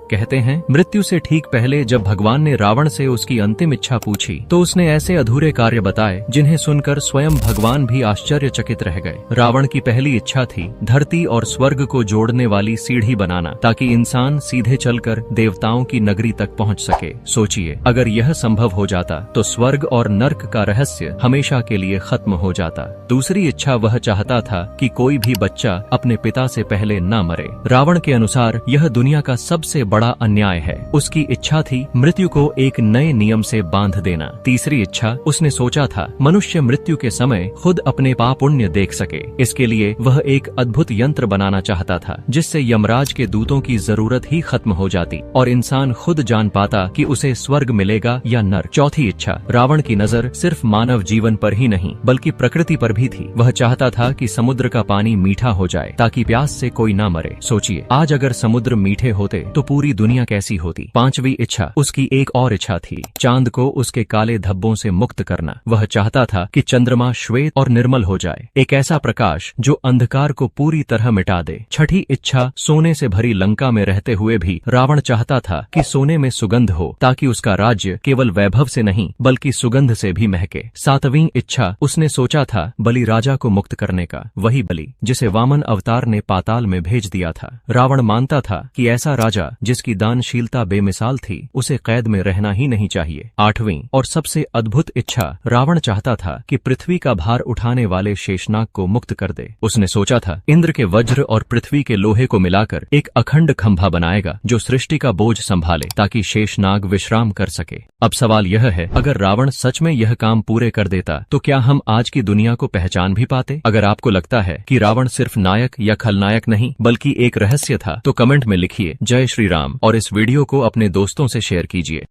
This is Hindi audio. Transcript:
कहते हैं, मृत्यु से ठीक पहले जब भगवान ने रावण से उसकी अंतिम इच्छा पूछी तो उसने ऐसे अधूरे कार्य बताए जिन्हें सुनकर स्वयं भगवान भी आश्चर्यचकित रह गए। रावण की पहली इच्छा थी धरती और स्वर्ग को जोड़ने वाली सीढ़ी बनाना, ताकि इंसान सीधे चलकर देवताओं की नगरी तक पहुंच सके। सोचिए, अगर यह संभव हो जाता तो स्वर्ग और नर्क का रहस्य हमेशा के लिए खत्म हो जाता। दूसरी इच्छा वह चाहता था कि कोई भी बच्चा अपने पिता से पहले न मरे। रावण के अनुसार यह दुनिया का सबसे बड़ा अन्याय है। उसकी इच्छा थी मृत्यु को एक नए नियम से बांध देना। तीसरी इच्छा उसने सोचा था मनुष्य मृत्यु के समय खुद अपने पाप पुण्य देख सके। इसके लिए वह एक अद्भुत यंत्र बनाना चाहता था जिससे यमराज के दूतों की जरूरत ही खत्म हो जाती और इंसान खुद जान पाता कि उसे स्वर्ग मिलेगा या नर्क। चौथी इच्छा रावण की नजर सिर्फ मानव जीवन पर ही नहीं बल्कि प्रकृति पर भी थी। वह चाहता था कि समुद्र का पानी मीठा हो जाए ताकि प्यास से कोई ना मरे। सोचिए, आज अगर समुद्र मीठे होते तो पूरी दुनिया कैसी होती। पांचवी इच्छा उसकी एक और इच्छा थी, चांद को उसके काले धब्बों से मुक्त करना। वह चाहता था कि चंद्रमा श्वेत और निर्मल हो जाए, एक ऐसा प्रकाश जो अंधकार को पूरी तरह मिटा दे। छठी इच्छा सोने से भरी लंका में रहते हुए भी रावण चाहता था कि सोने में सुगंध हो ताकि उसका राज्य केवल वैभव से नहीं बल्कि सुगंध से भी महके। सातवीं इच्छा उसने सोचा था बलि राजा को मुक्त करने का, वही बलि जिसे वामन अवतार ने पाताल में भेज दिया था। रावण मानता था कि ऐसा राजा जिसकी दानशीलता बेमिसाल थी उसे कैद में रहना ही नहीं चाहिए। आठवीं और सबसे अद्भुत इच्छा रावण चाहता था कि पृथ्वी का भार उठाने वाले शेषनाग को मुक्त कर दे। उसने सोचा था इंद्र के वज्र और पृथ्वी के लोहे को मिलाकर एक अखंड खंभा बनाएगा जो सृष्टि का बोझ संभाले ताकि शेषनाग विश्राम कर सके। अब सवाल यह है, अगर रावण सच में यह काम पूरे कर देता तो क्या हम आज की दुनिया को पहचान भी पाते? अगर आपको लगता है कि रावण सिर्फ नायक या खलनायक नहीं बल्कि एक रहस्य था तो कमेंट में लिखिए जय श्री राम और इस वीडियो को अपने दोस्तों से शेयर कीजिए।